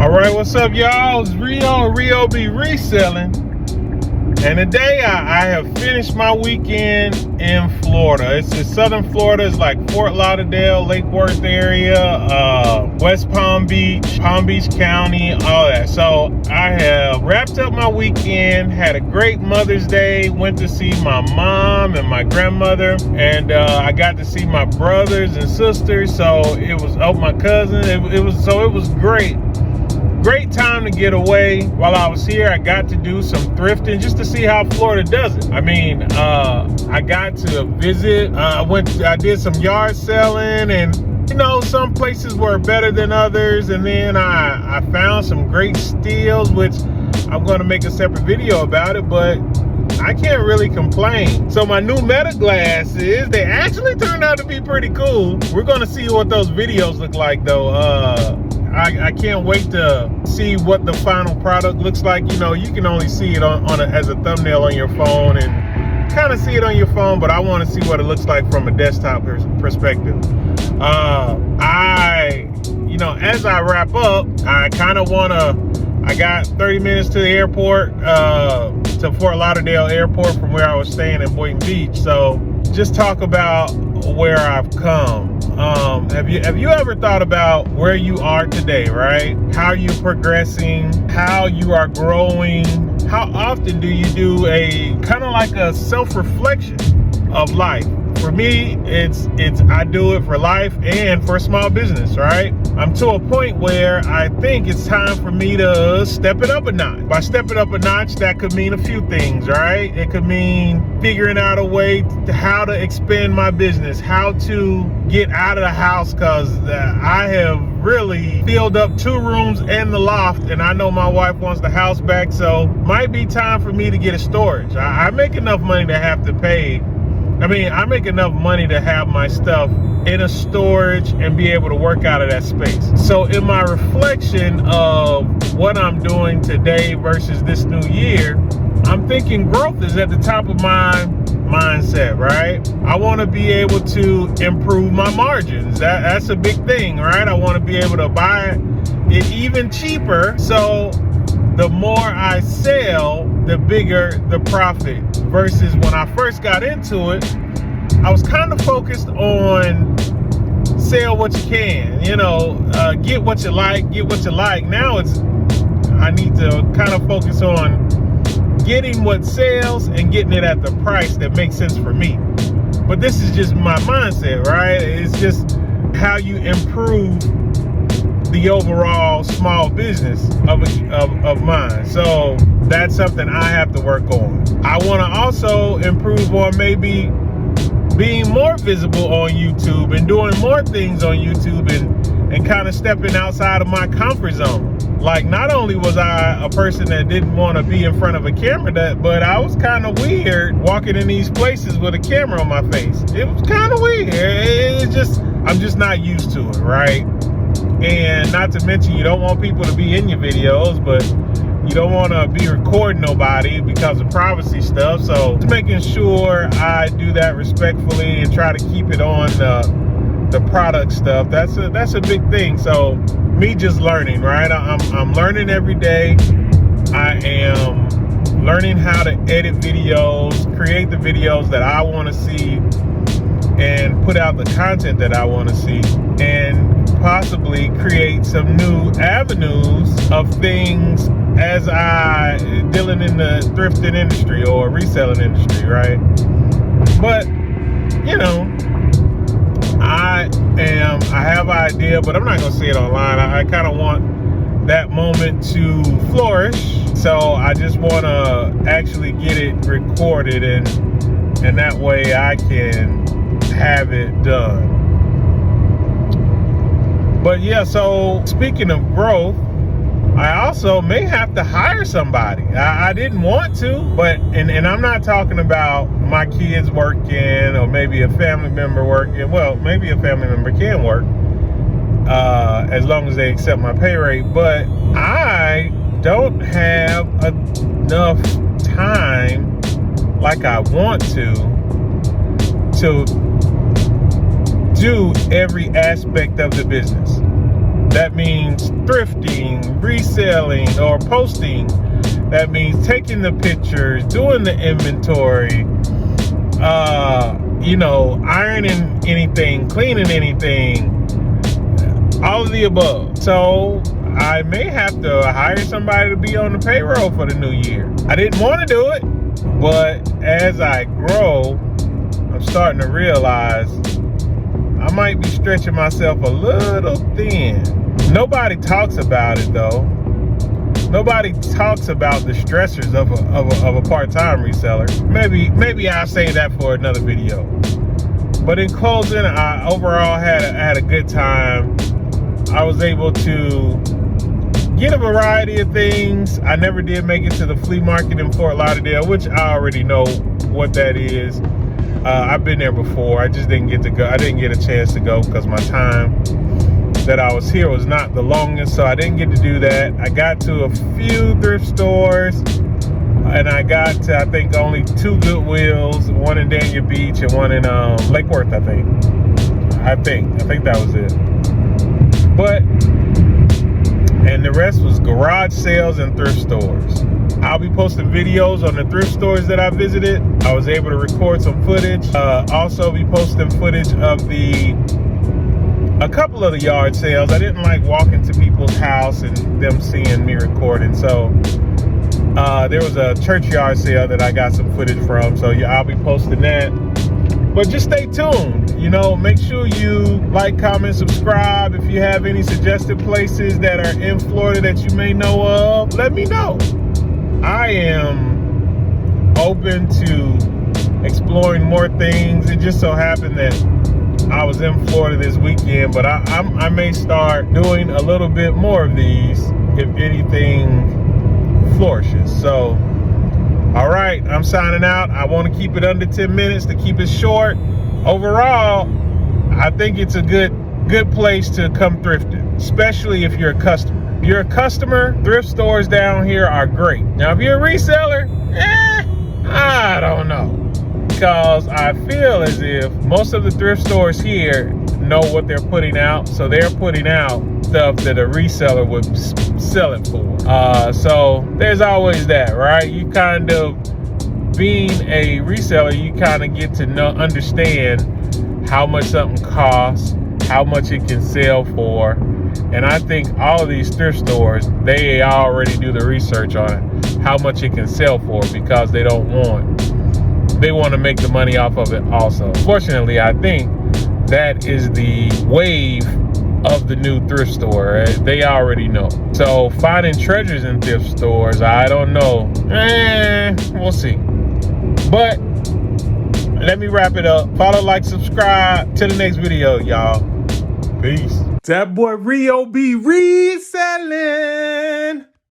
All right, what's up, y'all? It's Rio be reselling, and today I have finished my weekend in Florida. It's in southern Florida. It's like Fort Lauderdale, Lake Worth area, West Palm Beach County, all that. So I have wrapped up my weekend, had a great Mother's Day, went to see my mom and my grandmother, and I got to see my brothers and sisters. So it was my cousin. It was great. Great time to get away. While I was here, I got to do some thrifting just to see how Florida does it. I mean, I got to visit. I did some yard selling, and some places were better than others. And then I found some great steals, which I'm going to make a separate video about it, but I can't really complain. So my new Meta glasses, they actually turned out to be pretty cool. We're going to see what those videos look like, though. I can't wait to see what the final product looks like. You can only see it as a thumbnail on your phone and kind of see it on your phone, but I want to see what it looks like from a desktop perspective. As I wrap up, I got 30 minutes to the airport, to Fort Lauderdale airport from where I was staying in Boynton Beach. So just talk about where I've come. Have you ever thought about where you are today, right? How you're progressing, how you are growing? How often do you do a kind of like a self-reflection of life? For me, I do it for life and for small business, right? I'm to a point where I think it's time for me to step it up a notch. By stepping up a notch, that could mean a few things, right? It could mean figuring out a way to how to expand my business, how to get out of the house, because I have really filled up 2 rooms and the loft, and I know my wife wants the house back, so might be time for me to get a storage. I make enough money to have to pay. I make enough money to have my stuff in a storage and be able to work out of that space. So in my reflection of what I'm doing today versus this new year, I'm thinking growth is at the top of my mindset, right? I want to be able to improve my margins. That's a big thing, right? I want to be able to buy it even cheaper. So the more I sell, the bigger the profit. Versus when I first got into it, I was kind of focused on sell what you can, get what you like, Now I need to kind of focus on getting what sells and getting it at the price that makes sense for me. But this is just my mindset, right? It's just how you improve the overall small business of mine. So that's something I have to work on. I want to also improve on maybe being more visible on YouTube and doing more things on YouTube and kind of stepping outside of my comfort zone. Like, not only was I a person that didn't want to be in front of a camera, but I was kind of weird walking in these places with a camera on my face. It was kind of weird. I'm just not used to it, right? And not to mention, you don't want people to be in your videos, but you don't want to be recording nobody because of privacy stuff. So just making sure I do that respectfully and try to keep it on the product stuff. That's a big thing. So me just learning, right? I'm learning every day. I am learning how to edit videos, create the videos that I want to see, and put out the content that I want to see, and possibly create some new avenues of things as I dealing in the thrifting industry or reselling industry, right? But I have an idea, but I'm not gonna say it online. I kind of want that moment to flourish, so I just want to actually get it recorded, and that way I can have it done. But yeah, so speaking of growth, I also may have to hire somebody. I didn't want to, but and I'm not talking about my kids working or maybe a family member working. Well, maybe a family member can work as long as they accept my pay rate. But I don't have enough time like I want to do every aspect of the business. That means thrifting, reselling, or posting. That means taking the pictures, doing the inventory, ironing anything, cleaning anything, all of the above. So I may have to hire somebody to be on the payroll for the new year. I didn't want to do it, but as I grow, I'm starting to realize I might be stretching myself a little thin. Nobody talks about it though. Nobody talks about the stressors of a part-time reseller. Maybe I'll say that for another video. But in closing, I overall had a good time. I was able to get a variety of things. I never did make it to the flea market in Fort Lauderdale, which I already know what that is. I've been there before. I just didn't get to go. I didn't get a chance to go because my time that I was here was not the longest, so I didn't get to do that. I got to a few thrift stores, and I got to, I think, only 2 Goodwills, one in Dania Beach and one in Lake Worth, I think that was it. And the rest was garage sales and thrift stores. I'll be posting videos on the thrift stores that I visited. I was able to record some footage. Also be posting footage of a couple of the yard sales. I didn't like walking to people's house and them seeing me recording. So there was a churchyard sale that I got some footage from. So yeah, I'll be posting that. But just stay tuned. Make sure you like, comment, subscribe. If you have any suggested places that are in Florida that you may know of, let me know. I am open to exploring more things. It just so happened that I was in Florida this weekend, but I may start doing a little bit more of these if anything flourishes. So, all right, I'm signing out. I want to keep it under 10 minutes to keep it short. Overall, I think it's a good place to come thrifting, especially if you're a customer. If you're a customer, thrift stores down here are great. Now, if you're a reseller, I don't know. Because I feel as if most of the thrift stores here know what they're putting out. So they're putting out stuff that a reseller would sell it for. So there's always that, right? You kind of, being a reseller, you kind of get to understand how much something costs, how much it can sell for. And I think all of these thrift stores, they already do the research on how much it can sell for, because they want to make the money off of it also. Fortunately, I think that is the wave of the new thrift store. They already know. So finding treasures in thrift stores, I don't know. We'll see. But let me wrap it up. Follow, like, subscribe. To the next video, y'all. Peace. That boy Rio be reselling.